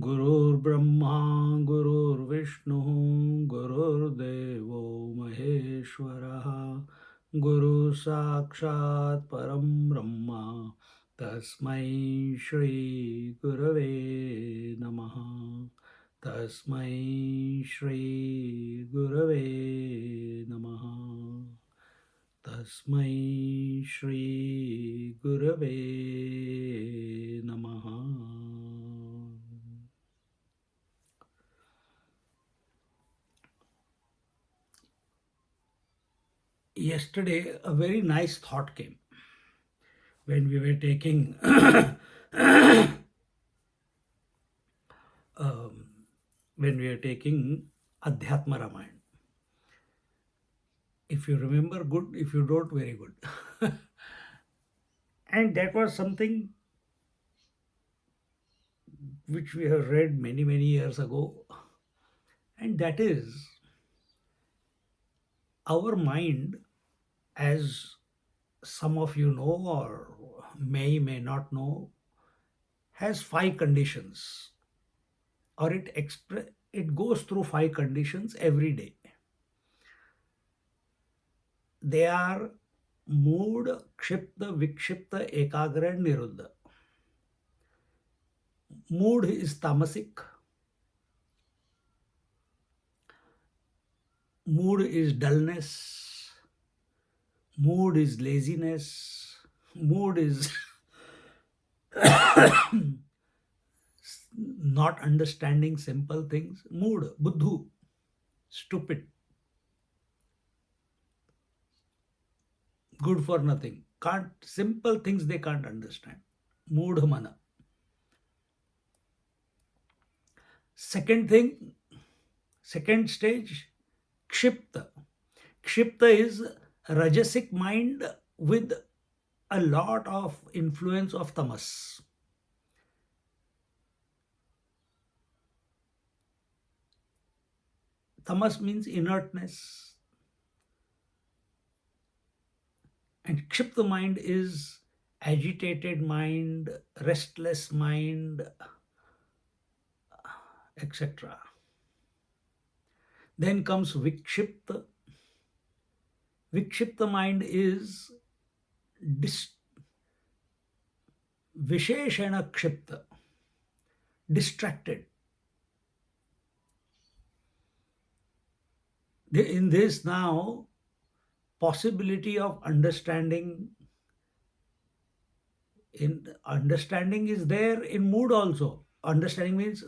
गुरुर्ब्रह्मा गुरुर्विष्णु गुरुर्देवो महेश्वरः गुरु साक्षात् परं ब्रह्म तस्मै श्री गुरवे नमः तस्मै श्री गुरवे नमः तस्मै श्री गुरवे नमः. Yesterday, a very nice thought came when we were taking Adhyatma Ramayana. If you remember, good. If you don't, very good. And that was something which we have read many, many years ago. And that is, our mind, as some of you know or may not know, has 5 conditions, or it goes through 5 conditions every day. They are mood, kshipta, vikshipta, ekagra, and niruddha. Mood is tamasic. Mood is dullness. Mood is laziness. Mood is not understanding simple things. Mood, buddhu, stupid, good for nothing. Simple things they can't understand. Mood mana. Second stage, kshipta. Kshipta is rajasic mind with a lot of influence of tamas. Tamas means inertness. And kshipta mind is agitated mind, restless mind, etc. Then comes vikshipta. Vikshipta mind is visheshana kshipta, distracted. In this now, possibility of understanding is there in mood also. Understanding means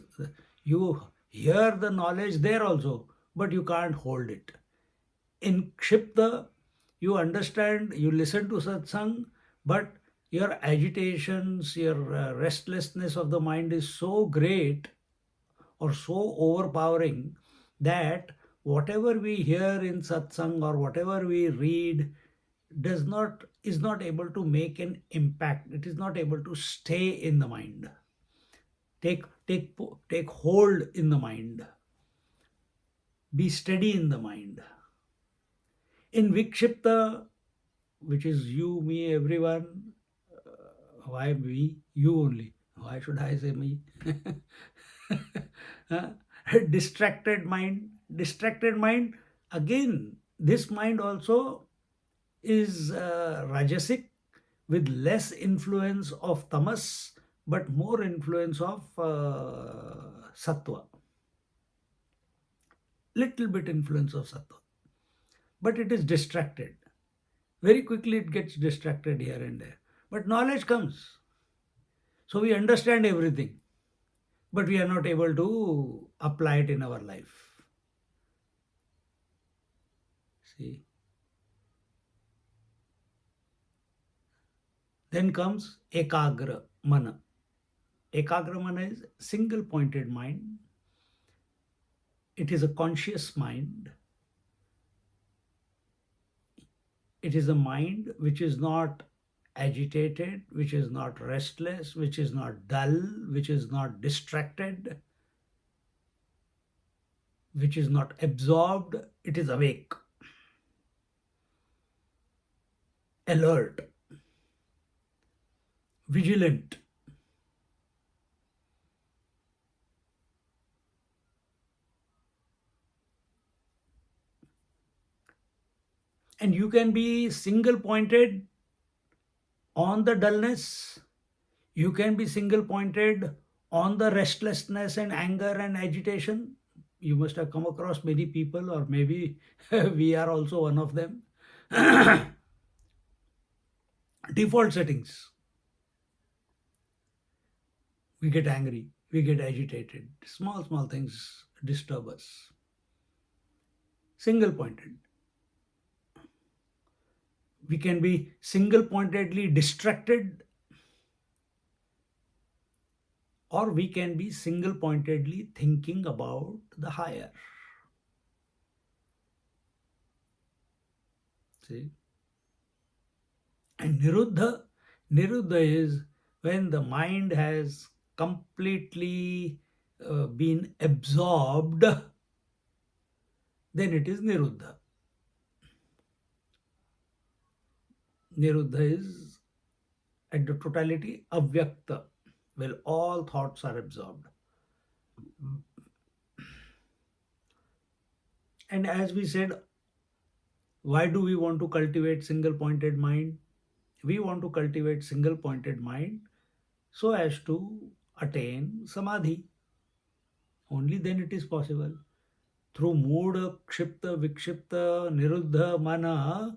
you hear the knowledge there also, but you can't hold it. In kshipta, you understand, you listen to satsang, but your agitations, your restlessness of the mind is so great or so overpowering that whatever we hear in satsang or whatever we read is not able to make an impact. It is not able to stay in the mind, take hold in the mind, be steady in the mind. In vikshipta, which is you, me, everyone, why me? You only. Why should I say me? Distracted mind. Again, this mind also is rajasic, with less influence of tamas, but more influence of sattva. Little bit influence of sattva. But it is distracted. Very quickly it gets distracted here and there. But knowledge comes. So we understand everything, but we are not able to apply it in our life. See, then comes ekagra mana. Ekagra mana is single pointed mind. It is a conscious mind. It is a mind which is not agitated, which is not restless, which is not dull, which is not distracted, which is not absorbed. It is awake, alert, vigilant. And you can be single pointed on the dullness, you can be single pointed on the restlessness and anger and agitation. You must have come across many people, or maybe we are also one of them. Default settings: we get angry, we get agitated, small, small things disturb us. Single pointed. We can be single pointedly distracted, or we can be single pointedly thinking about the higher. See? And niruddha is when the mind has completely been absorbed, then it is niruddha. Niruddha is at the totality avyakta, well, all thoughts are absorbed. And as we said, why do we want to cultivate single pointed mind? We want to cultivate single pointed mind so as to attain samadhi. Only then it is possible. Through mood, kshipta, vikshipta, niruddha mana,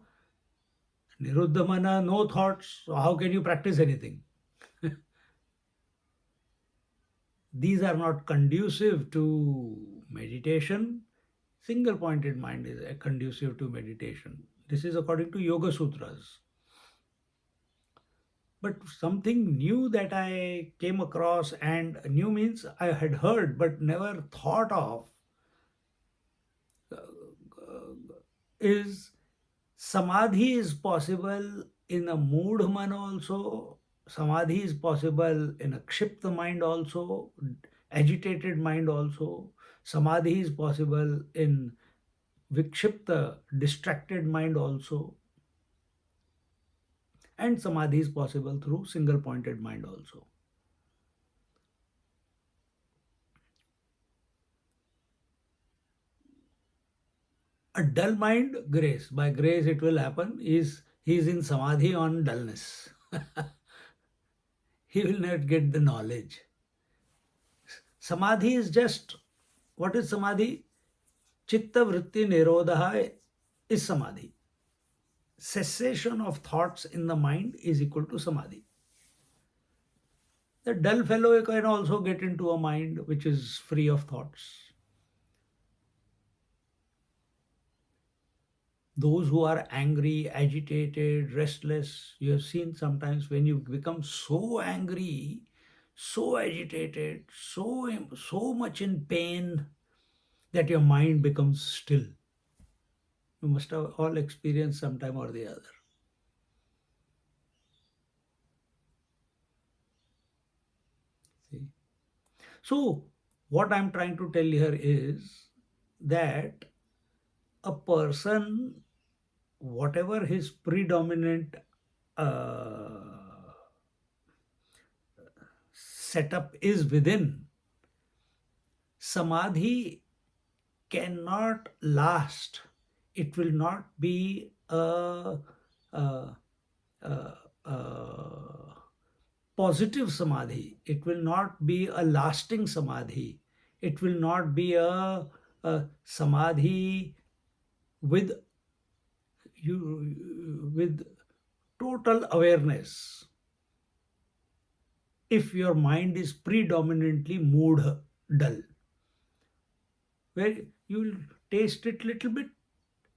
no thoughts. So how can you practice anything? These are not conducive to meditation. Single pointed mind is conducive to meditation. This is according to Yoga Sutras. But something new that I came across, and new means I had heard but never thought of, is samadhi is possible in a mood man also. Samadhi is possible in a kshipta mind also, agitated mind also. Samadhi is possible in vikshipta, distracted mind also. And samadhi is possible through single pointed mind also. A dull mind, grace. By grace it will happen. He is in samadhi on dullness. He will not get the knowledge. Samadhi is just, what is samadhi? Chitta vritti nirodha is samadhi. Cessation of thoughts in the mind is equal to samadhi. The dull fellow can also get into a mind which is free of thoughts. Those who are angry, agitated, restless, you have seen sometimes when you become so angry, so agitated, so much in pain that your mind becomes still. You must have all experienced sometime or the other. See? So, what I'm trying to tell here is that a person, whatever his predominant setup is within, samadhi cannot last. It will not be a, a positive samadhi. It will not be a lasting samadhi. It will not be a samadhi with with total awareness if your mind is predominantly mood dull, where you will taste it little bit,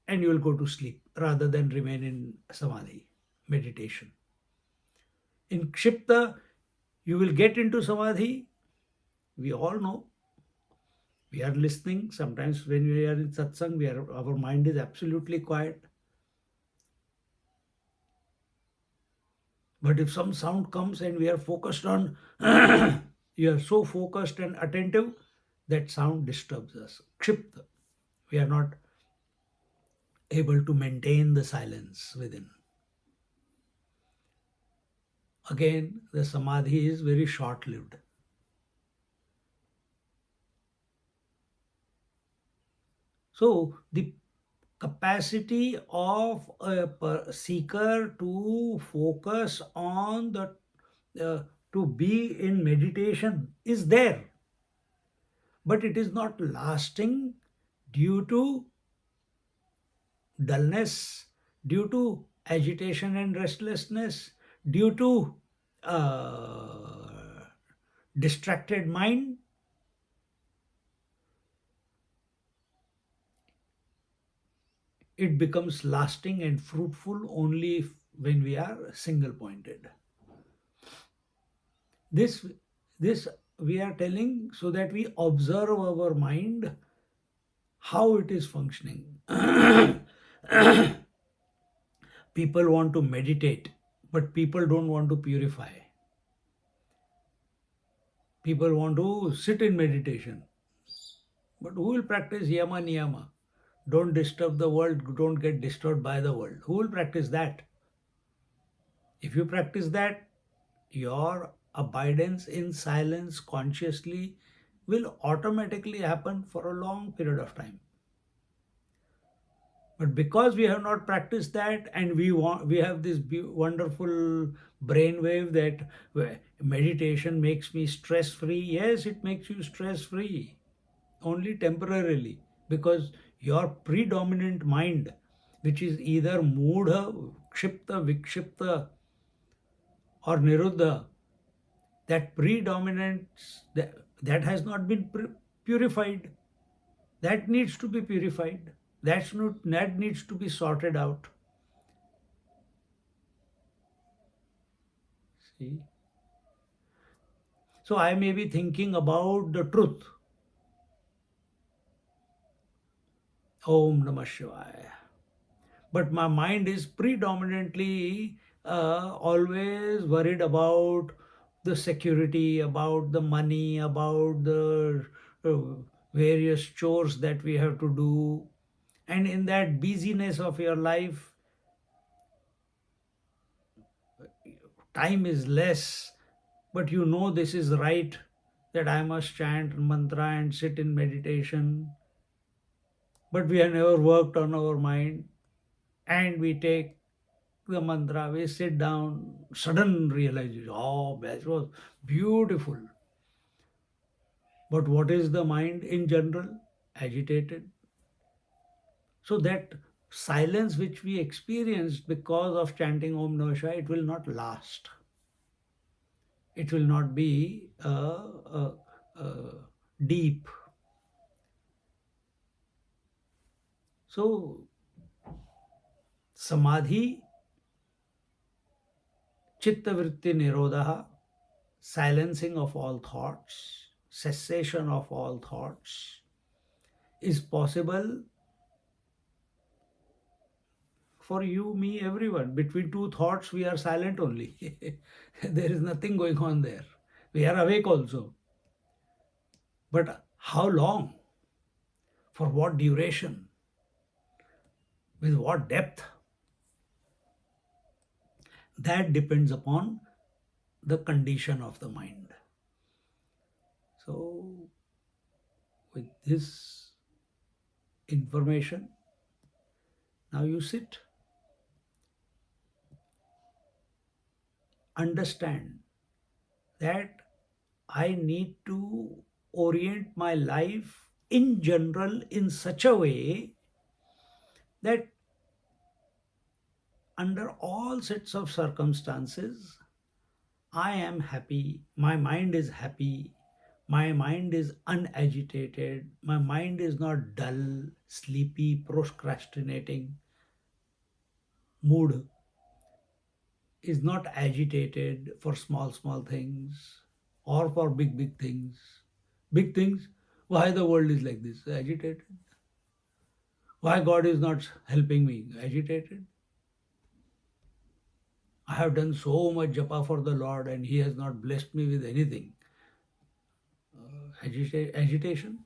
and you will go to sleep rather than remain in samadhi, meditation. In kshipta, you will get into samadhi. We all know, we are listening. Sometimes when we are in satsang, our mind is absolutely quiet. But if some sound comes and we are focused on, you are so focused and attentive, that sound disturbs us. Kshipta. We are not able to maintain the silence within. Again, the samadhi is very short lived. So, the capacity of a seeker to focus on to be in meditation is there, but it is not lasting due to dullness, due to agitation and restlessness, due to uh, distracted mind. It becomes lasting and fruitful only when we are single pointed. This this we are telling so that we observe our mind, how it is functioning. People want to meditate, but people don't want to purify. People want to sit in meditation, but who will practice yama niyama? Don't disturb the world, don't get disturbed by the world. Who will practice that? If you practice that, your abidance in silence consciously will automatically happen for a long period of time. But because we have not practiced that, and we have this wonderful brainwave that meditation makes me stress free. Yes, it makes you stress free only temporarily, because your predominant mind, which is either moodha, kshipta, vikshipta, or niruddha, that predominance, that has not been purified. That needs to be purified. That needs to be sorted out. See? So I may be thinking about the truth. Om Namah Shivaya. But my mind is predominantly always worried about the security, about the money, about the uh, various chores that we have to do. And in that busyness of your life, time is less, but you know this is right, that I must chant mantra and sit in meditation. But we have never worked on our mind, and we take the mantra, we sit down, sudden realization, oh, that was beautiful. But what is the mind in general? Agitated. So that silence which we experienced because of chanting Om Namah Shivaya, it will not last. It will not be deep. So samadhi, chitta vritti nirodha, silencing of all thoughts, cessation of all thoughts, is possible for you, me, everyone. Between two thoughts, we are silent only. There is nothing going on there. We are awake also. But how long? For what duration? With what depth? That depends upon the condition of the mind. So, with this information, now you sit, understand that I need to orient my life in general in such a way that under all sets of circumstances, I am happy, my mind is happy, My mind is unagitated. My mind is not dull, sleepy, procrastinating. Mood is not agitated for small, small things or for big, big things. Big things, why the world is like this? Agitated. Why God is not helping me? Agitated. I have done so much japa for the Lord and He has not blessed me with anything. Agitation.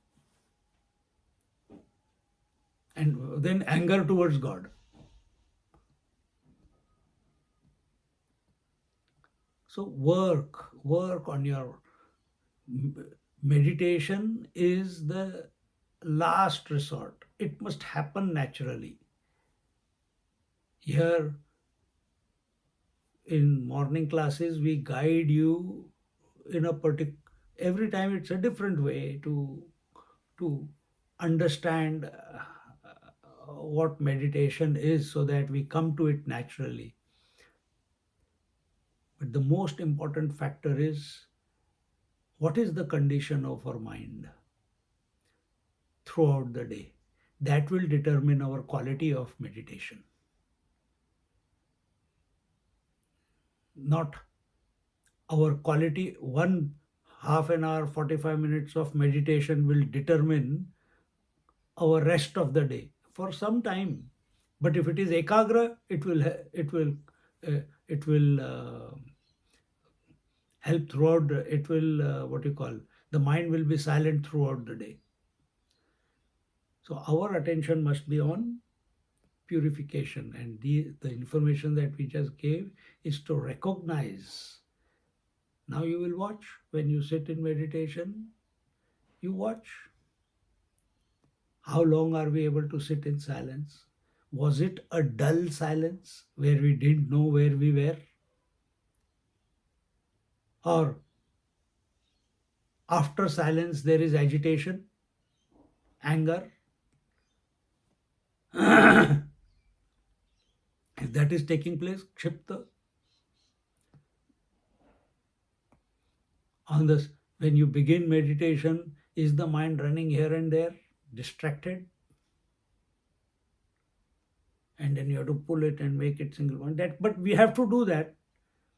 And then anger towards God. So work on your meditation is the last resort. It must happen naturally. Here in morning classes, we guide you in a particular. Every time it's a different way to understand what meditation is, so that we come to it naturally. But the most important factor is, what is the condition of our mind throughout the day? That will determine our quality of meditation. Not our quality. One half an hour, 45 minutes of meditation will determine our rest of the day for some time. But if it is ekagra, it will help throughout. It will what you call, the mind will be silent throughout the day. So our attention must be on purification, and the information that we just gave is to recognize. Now you will watch when you sit in meditation. You watch. How long are we able to sit in silence? Was it a dull silence where we didn't know where we were? Or after silence there is agitation, anger? If that is taking place, kshipta, on this, when you begin meditation, is the mind running here and there, distracted? And then you have to pull it and make it single one. That, but we have to do that.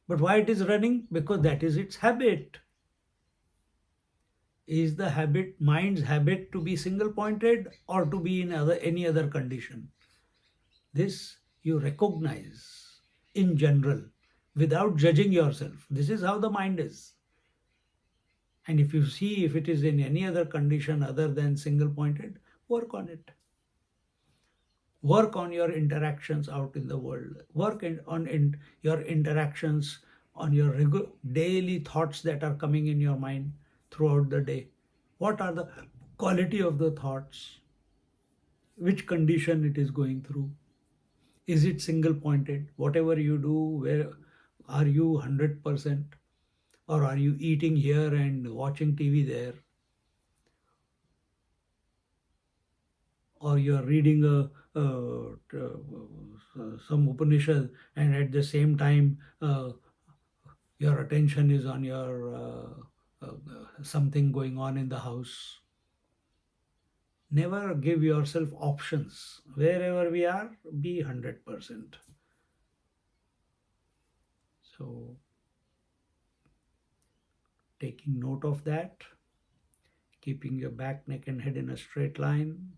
But why it is running? Because that is its habit. Is the habit, mind's habit, to be single pointed or to be in any other condition? This you recognize in general without judging yourself. This is how the mind is. And if you see if it is in any other condition other than single pointed, work on it. Work on your interactions out in the world. Work on your interactions, on your daily thoughts that are coming in your mind throughout the day. What are the quality of the thoughts? Which condition it is going through? Is it single pointed? Whatever you do, where are you 100%? Or are you eating here and watching TV there? Or you are reading some Upanishad, and at the same time your attention is on your something going on in the house. Never give yourself options. Wherever we are, be 100%. So, taking note of that, keeping your back, neck, and head in a straight line,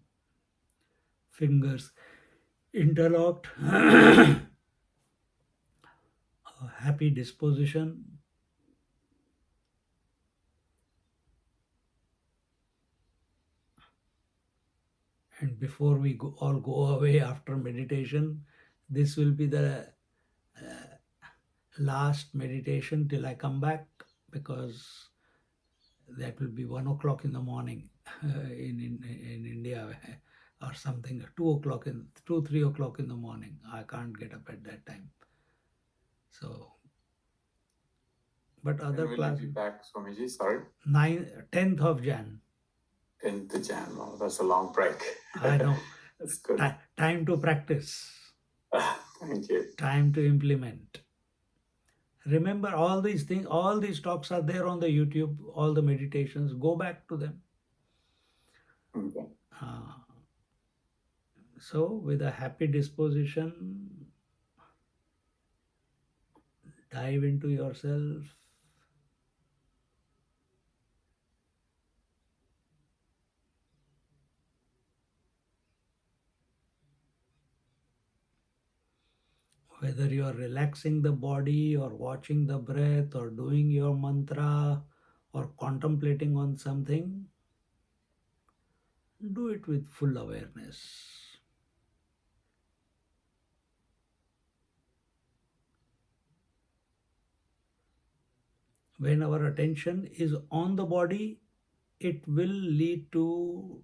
fingers interlocked, a happy disposition. And before we all go away after meditation, this will be the last meditation till I come back, because that will be 1 o'clock in the morning in India, or something, 2 o'clock, 3 o'clock in the morning. I can't get up at that time. So, but other class. When will you be back, Swamiji? Sorry. 10th of Jan. 10th Jan. Oh, that's a long break. I know. That's good. Time to practice. Thank you. Time to implement. Remember all these things, all these talks are there on the YouTube, all the meditations. Go back to them. Okay. Uh, so, with a happy disposition, dive into yourself. Whether you are relaxing the body or watching the breath or doing your mantra or contemplating on something, do it with full awareness. When our attention is on the body, it will lead to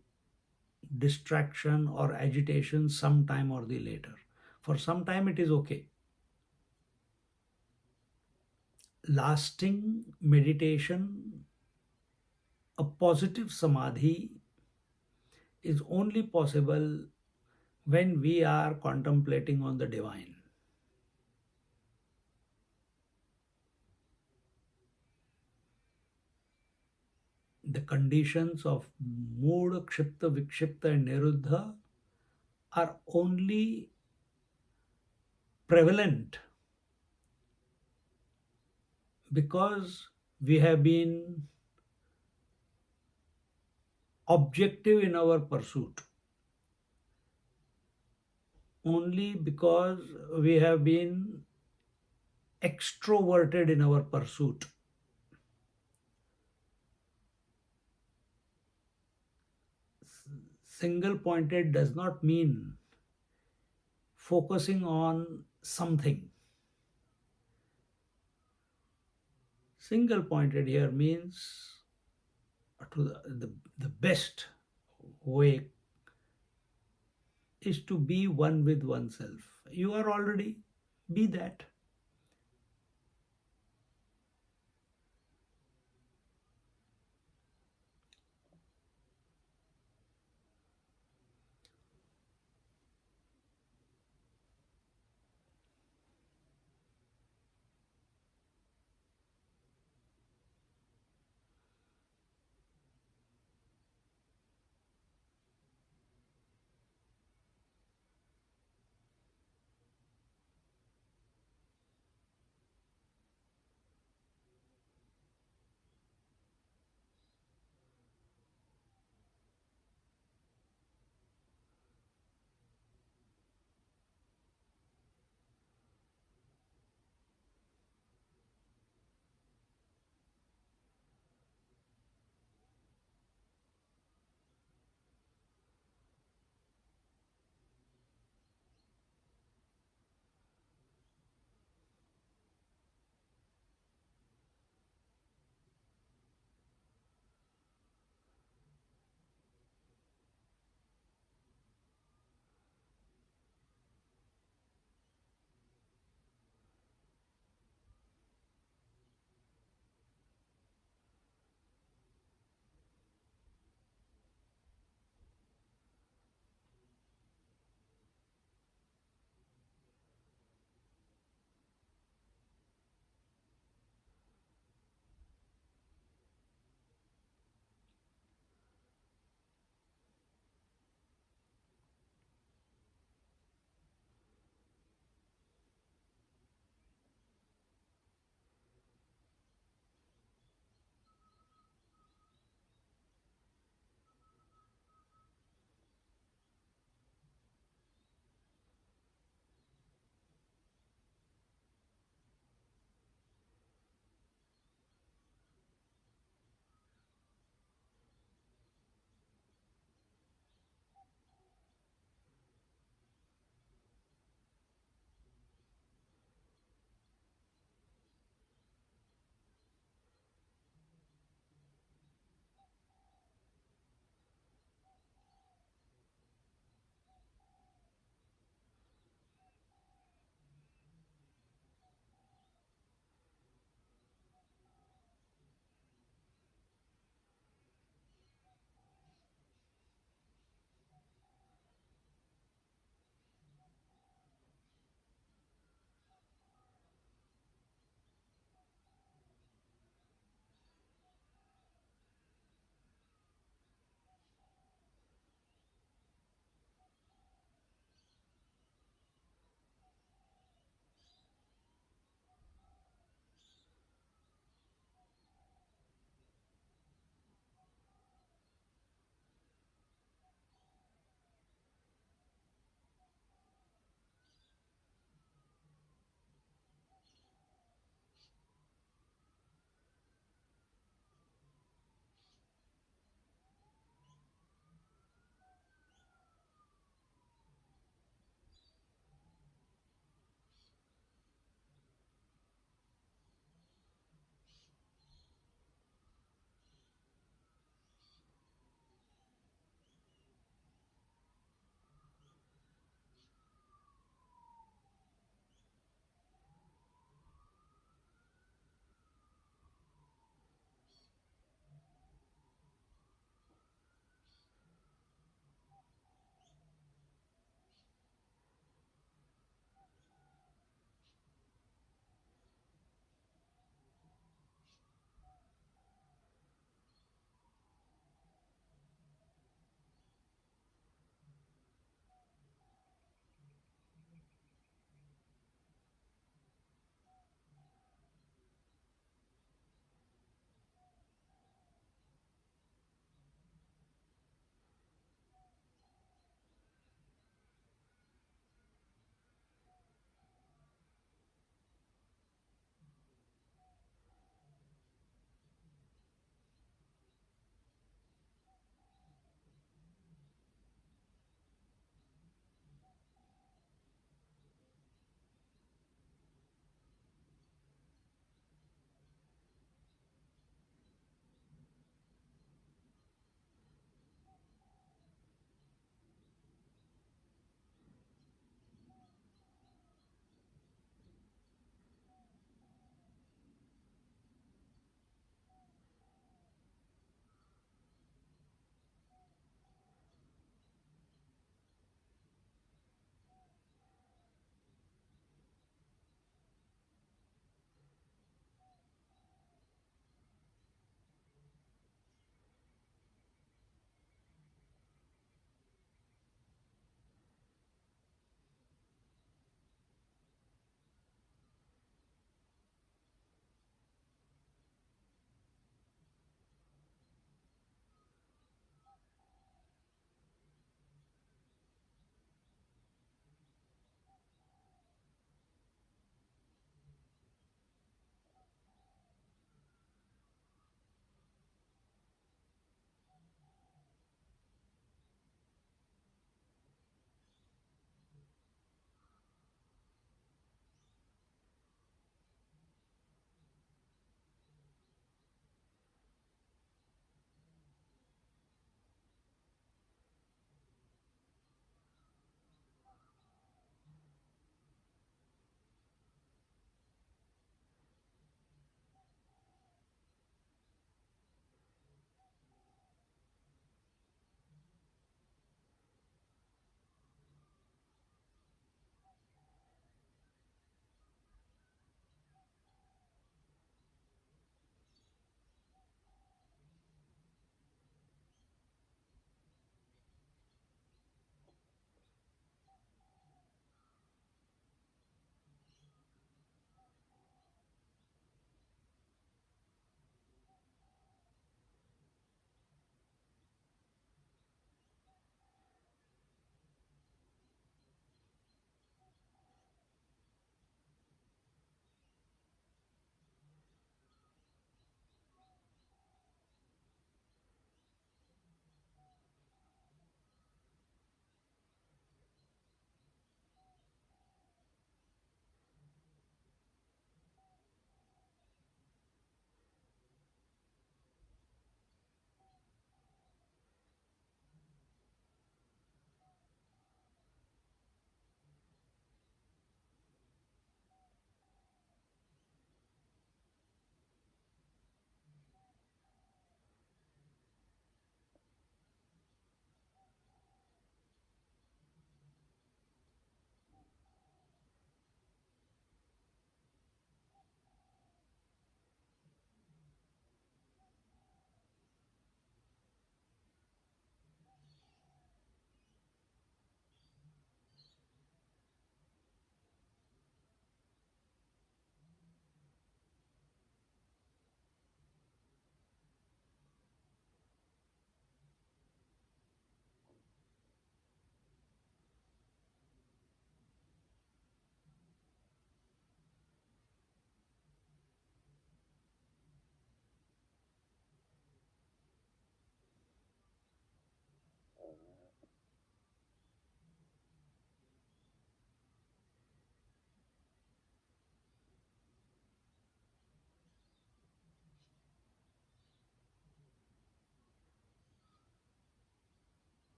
distraction or agitation sometime or the later. For some time, it is okay. Lasting meditation, a positive samadhi, is only possible when we are contemplating on the divine. The conditions of mood, kshipta, vikshipta, and niruddha are only prevalent because we have been objective in our pursuit, only because we have been extroverted in our pursuit. Single pointed does not mean focusing on something. Single pointed here means to the best way is to be one with oneself. You are already, be that.